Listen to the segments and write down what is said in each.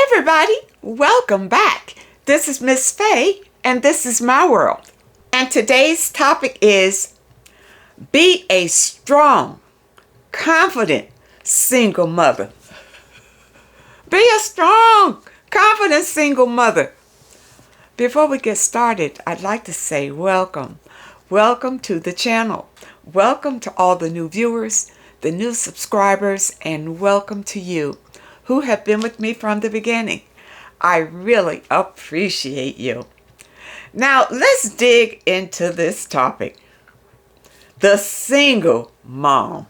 everybody, welcome back. This is Miss Faye, and this is my world. And today's topic is be a strong, confident single mother. Be a strong, confident single mother. Before we get started, I'd like to say welcome. Welcome to the channel. Welcome to all the new viewers, the new subscribers, and welcome to you who have been with me from the beginning. I really appreciate you. Now, let's dig into this topic. The single mom.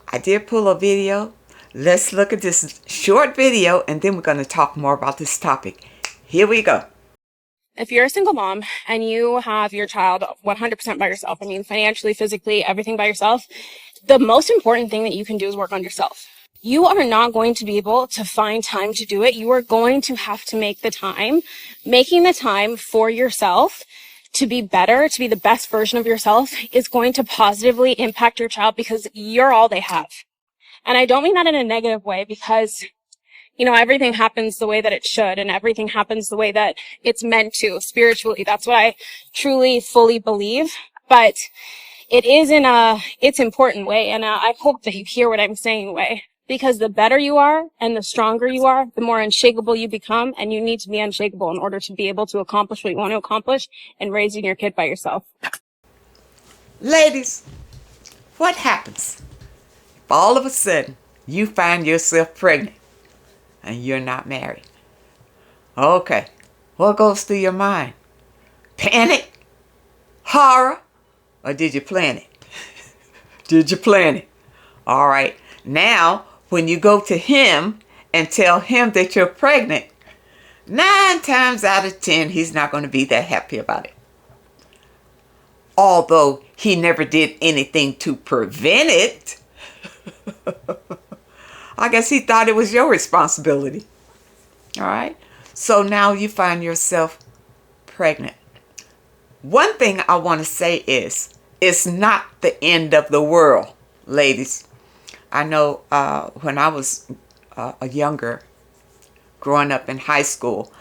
I did pull a video. Let's look at this short video and then we're going to talk more about this topic. Here we go. If you're a single mom and you have your child 100% by yourself, I mean, financially, physically, everything by yourself, the most important thing that you can do is work on yourself. You are not going to be able to find time to do it. You are going to have to make the time. Making the time for yourself to be better, to be the best version of yourself, is going to positively impact your child because you're all they have. And I don't mean that in a negative way because, you know, everything happens the way that it should and everything happens the way that it's meant to spiritually. That's what I truly, fully believe. But it is in it's important way. And I hope that you hear what I'm saying way. Because the better you are and the stronger you are, the more unshakable you become. And you need to be unshakable in order to be able to accomplish what you want to accomplish and raising your kid by yourself. Ladies, what happens if all of a sudden you find yourself pregnant and you're not married? Okay, what goes through your mind? Panic? Horror? Or did you plan it? Did you plan it? All right, now when you go to him and tell him that you're pregnant, 9 times out of 10, he's not going to be that happy about it. Although he never did anything to prevent it. I guess he thought it was your responsibility. All right. So now you find yourself pregnant. One thing I want to say is, it's not the end of the world, ladies. I know when I was younger, growing up in high school,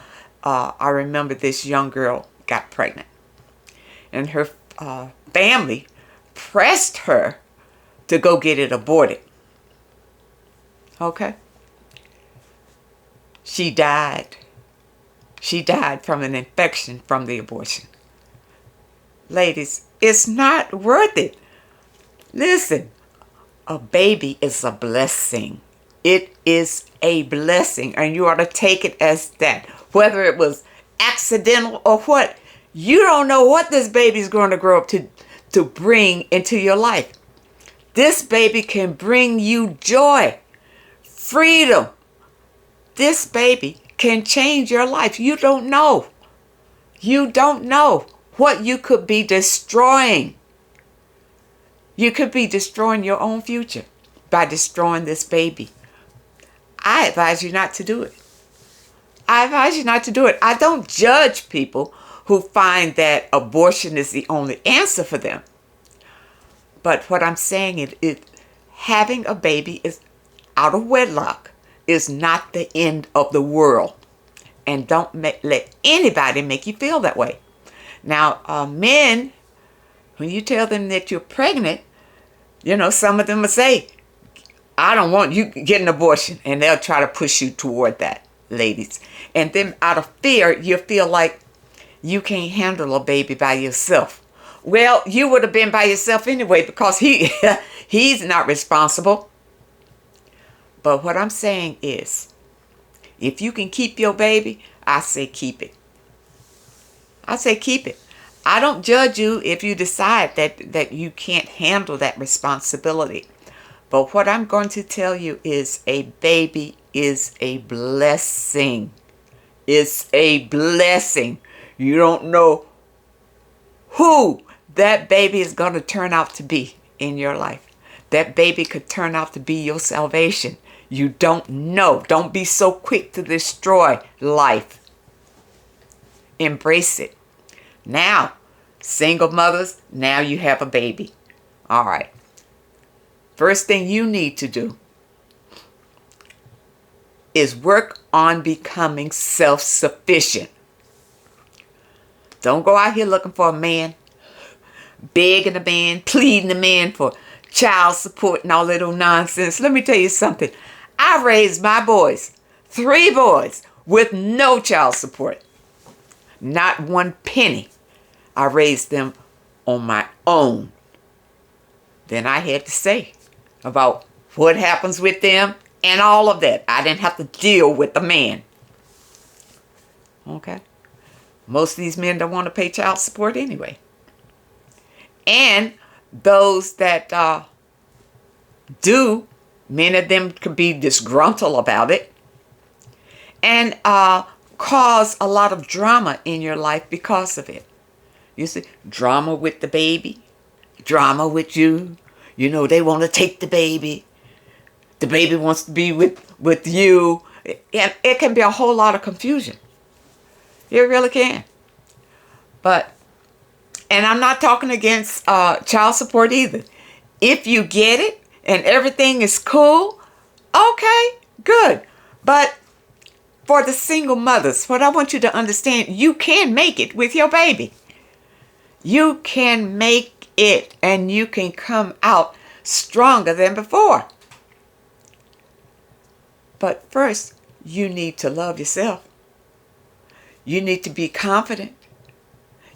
I remember this young girl got pregnant. And her family pressed her to go get it aborted. Okay? She died. She died from an infection from the abortion. Ladies, it's not worth it. Listen, a baby is a blessing. It is a blessing, and you ought to take it as that. Whether it was accidental or what, you don't know what this baby's going to grow up to bring into your life. This baby can bring you joy, freedom. This baby can change your life. You don't know. You don't know what you could be destroying. You could be destroying your own future by destroying this baby. I advise you not to do it. I advise you not to do it. I don't judge people who find that abortion is the only answer for them. But what I'm saying is having a baby is out of wedlock is not the end of the world. And don't let anybody make you feel that way. Now, men, when you tell them that you're pregnant, you know, some of them will say, I don't want you to get an abortion. And they'll try to push you toward that, ladies. And then out of fear, you feel like you can't handle a baby by yourself. Well, you would have been by yourself anyway because he's not responsible. But what I'm saying is, if you can keep your baby, I say keep it. I say keep it. I don't judge you if you decide that you can't handle that responsibility. But what I'm going to tell you is a baby is a blessing. It's a blessing. You don't know who that baby is going to turn out to be in your life. That baby could turn out to be your salvation. You don't know. Don't be so quick to destroy life. Embrace it. Now, single mothers, now you have a baby. All right. First thing you need to do, is work on becoming self-sufficient. Don't go out here looking for a man, begging a man, pleading a man for child support and all that old nonsense. Let me tell you something. I raised my boys, 3 boys, with no child support. Not one penny. I raised them on my own. Then I had to say about what happens with them and all of that. I didn't have to deal with the man. Okay? Most of these men don't want to pay child support anyway. And those that do, many of them could be disgruntled about it and cause a lot of drama in your life because of it. You see, drama with the baby, drama with you. You know, they want to take the baby. The baby wants to be with you. And it can be a whole lot of confusion. It really can. But, and I'm not talking against child support either. If you get it and everything is cool, okay, good. But for the single mothers, what I want you to understand, you can make it with your baby. You can make it and you can come out stronger than before. But first, you need to love yourself. You need to be confident.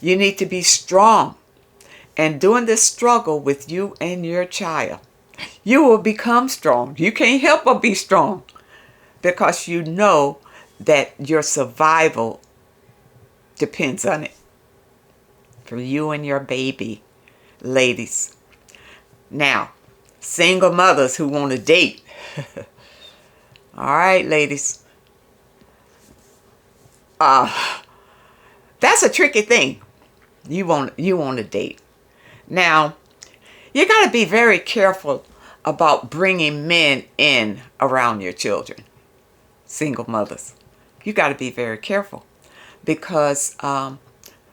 You need to be strong. And during this struggle with you and your child, you will become strong. You can't help but be strong because you know that your survival depends on it. For you and your baby, ladies. Now, single mothers who want to date. All right, ladies. That's a tricky thing. You want to date. Now, you got to be very careful about bringing men in around your children. Single mothers. You got to be very careful because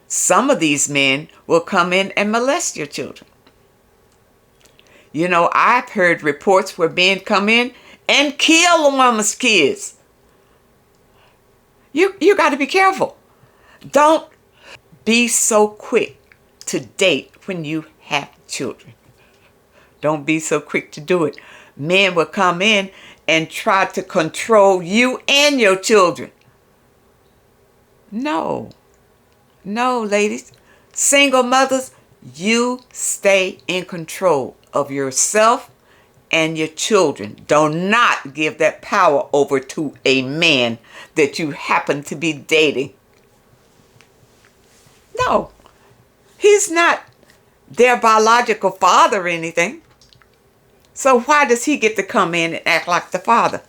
some of these men will come in and molest your children. You know, I've heard reports where men come in and kill a woman's kids. You got to be careful. Don't be so quick to date when you have children. Don't be so quick to do it. Men will come in and try to control you and your children. No, ladies. Single mothers, you stay in control of yourself and your children. Do not give that power over to a man that you happen to be dating. No, he's not their biological father or anything. So why does he get to come in and act like the father?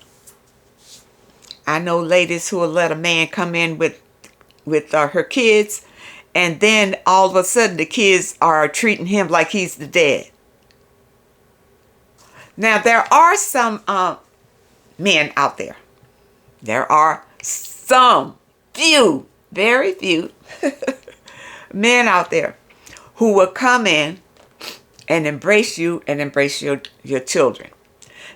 I know ladies who will let a man come in with her kids, and then all of a sudden the kids are treating him like he's the dad. Now, there are some men out there. There are some few, very few men out there who will come in and embrace you and embrace your children.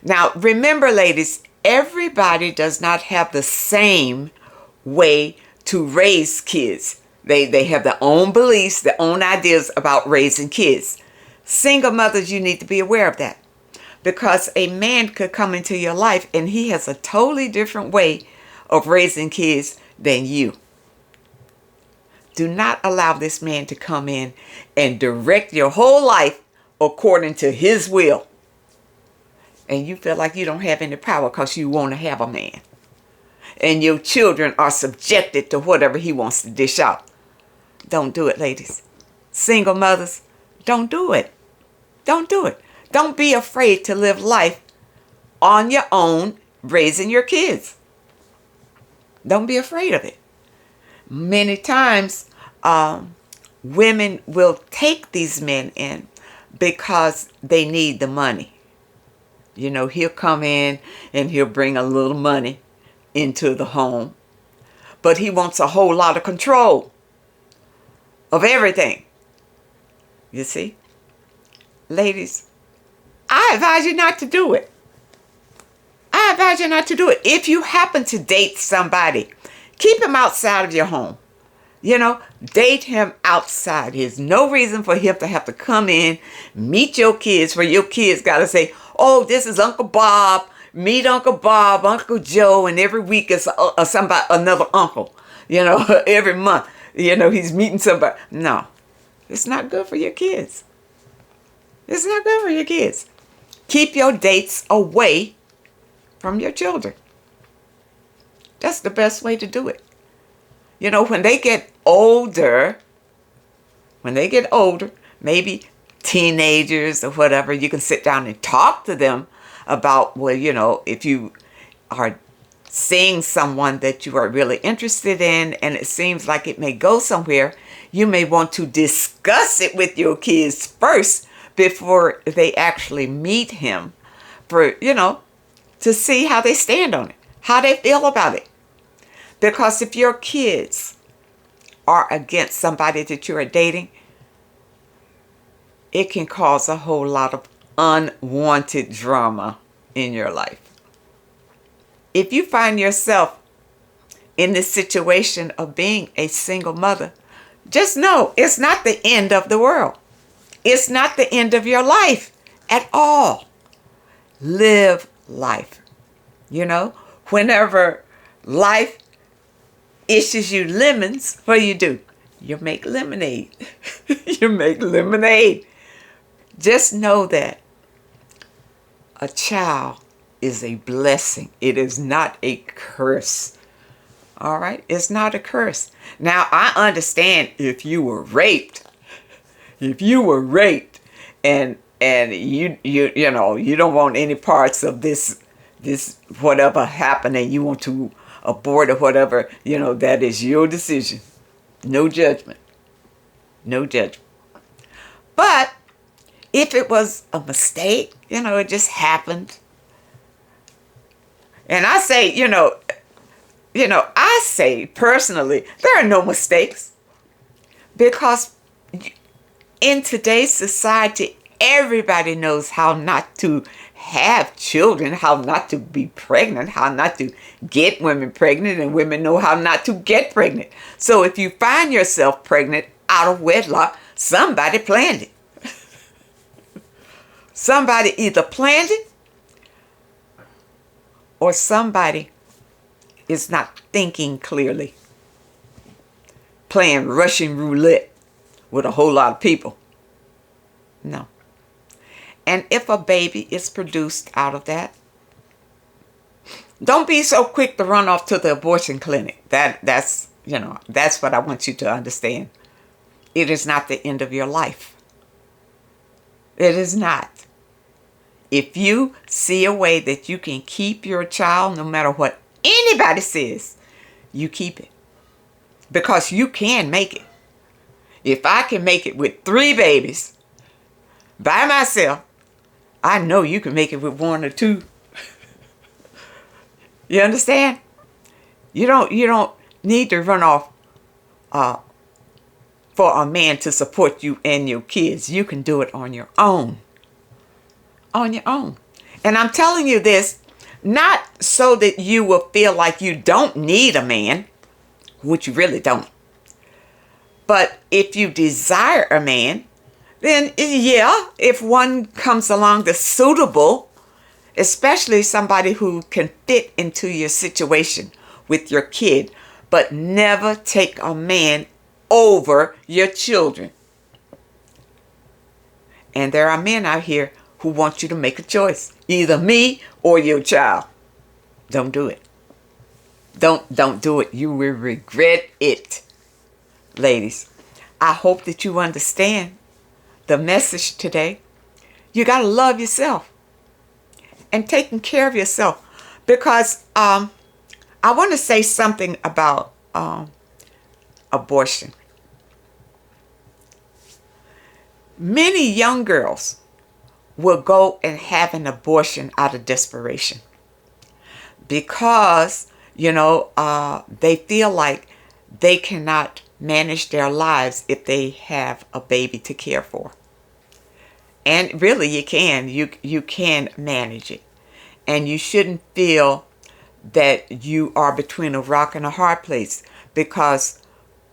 Now, remember, ladies, everybody does not have the same way to raise kids. They have their own beliefs, their own ideas about raising kids. Single mothers, you need to be aware of that. Because a man could come into your life and he has a totally different way of raising kids than you. Do not allow this man to come in and direct your whole life according to his will. And you feel like you don't have any power because you want to have a man. And your children are subjected to whatever he wants to dish out. Don't do it, ladies. Single mothers, don't do it. Don't do it. Don't be afraid to live life on your own, raising your kids. Don't be afraid of it. Many times, women will take these men in because they need the money. You know, he'll come in and he'll bring a little money into the home. But he wants a whole lot of control of everything. You see? Ladies, I advise you not to do it. I advise advise you not to do it. If you happen to date somebody, keep him outside of your home. You know, date him outside. There's no reason for him to have to come in, meet your kids, where your kids got to say, oh, this is Uncle Bob. Meet Uncle Bob, Uncle Joe, and every week is somebody, another uncle. You know, every month, you know, he's meeting somebody. No, it's not good for your kids. It's not good for your kids. Keep your dates away from your children. That's the best way to do it. You know, when they get older, maybe teenagers or whatever, you can sit down and talk to them about, well, you know, if you are seeing someone that you are really interested in and it seems like it may go somewhere, you may want to discuss it with your kids first before they actually meet him, for, you know, to see how they stand on it, how they feel about it. Because if your kids are against somebody that you are dating, it can cause a whole lot of unwanted drama in your life. If you find yourself in this situation of being a single mother, just know it's not the end of the world. It's not the end of your life at all. Live life. You know, whenever life issues you lemons, what do? You make lemonade. You make lemonade. Just know that a child is a blessing. It is not a curse. All right? It's not a curse. Now, I understand if you were raped. If you were raped and you know, you don't want any parts of this whatever happened and you want to abort or whatever, you know, that is your decision. No judgment. No judgment. But if it was a mistake, you know, it just happened. And I say, I say personally, there are no mistakes. Because in today's society, everybody knows how not to have children, how not to be pregnant, how not to get women pregnant, and women know how not to get pregnant. So if you find yourself pregnant out of wedlock, somebody planned it. Somebody either planned it or somebody is not thinking clearly, playing Russian roulette with a whole lot of people. No. And if a baby is produced out of that, don't be so quick to run off to the abortion clinic. That's what I want you to understand. It is not the end of your life. It is not. If you see a way that you can keep your child, no matter what anybody says, you keep it. Because you can make it. If I can make it with 3 babies by myself, I know you can make it with 1 or 2. You understand? You don't need to run off for a man to support you and your kids. You can do it on your own. On your own. And I'm telling you this, not so that you will feel like you don't need a man, which you really don't. But if you desire a man, then yeah, if one comes along that's suitable, especially somebody who can fit into your situation with your kid, but never take a man over your children. And there are men out here who want you to make a choice, either me or your child. Don't do it. Don't do it. You will regret it. Ladies, I hope that you understand the message today. You got to love yourself and taking care of yourself, because I want to say something about abortion. Many young girls will go and have an abortion out of desperation because, they feel like they cannot manage their lives if they have a baby to care for. And really you can. You can manage it. And you shouldn't feel that you are between a rock and a hard place, because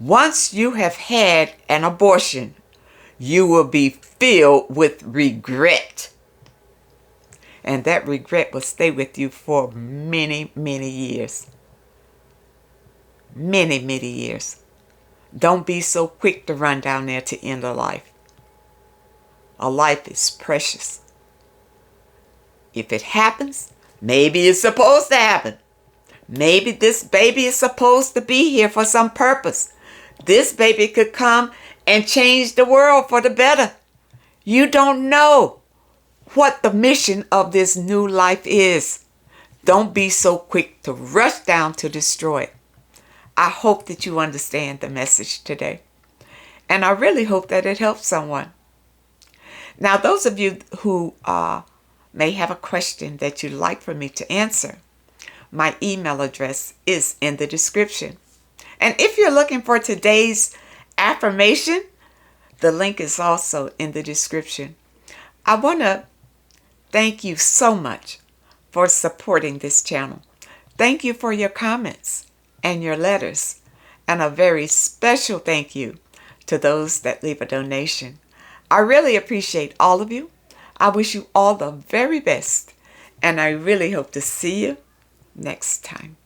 once you have had an abortion, you will be filled with regret. And that regret will stay with you for many, many years. Many, many years. Don't be so quick to run down there to end a life. A life is precious. If it happens, maybe it's supposed to happen. Maybe this baby is supposed to be here for some purpose. This baby could come and change the world for the better. You don't know what the mission of this new life is. Don't be so quick to rush down to destroy it. I hope that you understand the message today. And I really hope that it helps someone. Now, those of you who may have a question that you'd like for me to answer, my email address is in the description. And if you're looking for today's affirmation, the link is also in the description. I want to thank you so much for supporting this channel. Thank you for your comments and your letters. And a very special thank you to those that leave a donation. I really appreciate all of you. I wish you all the very best. And I really hope to see you next time.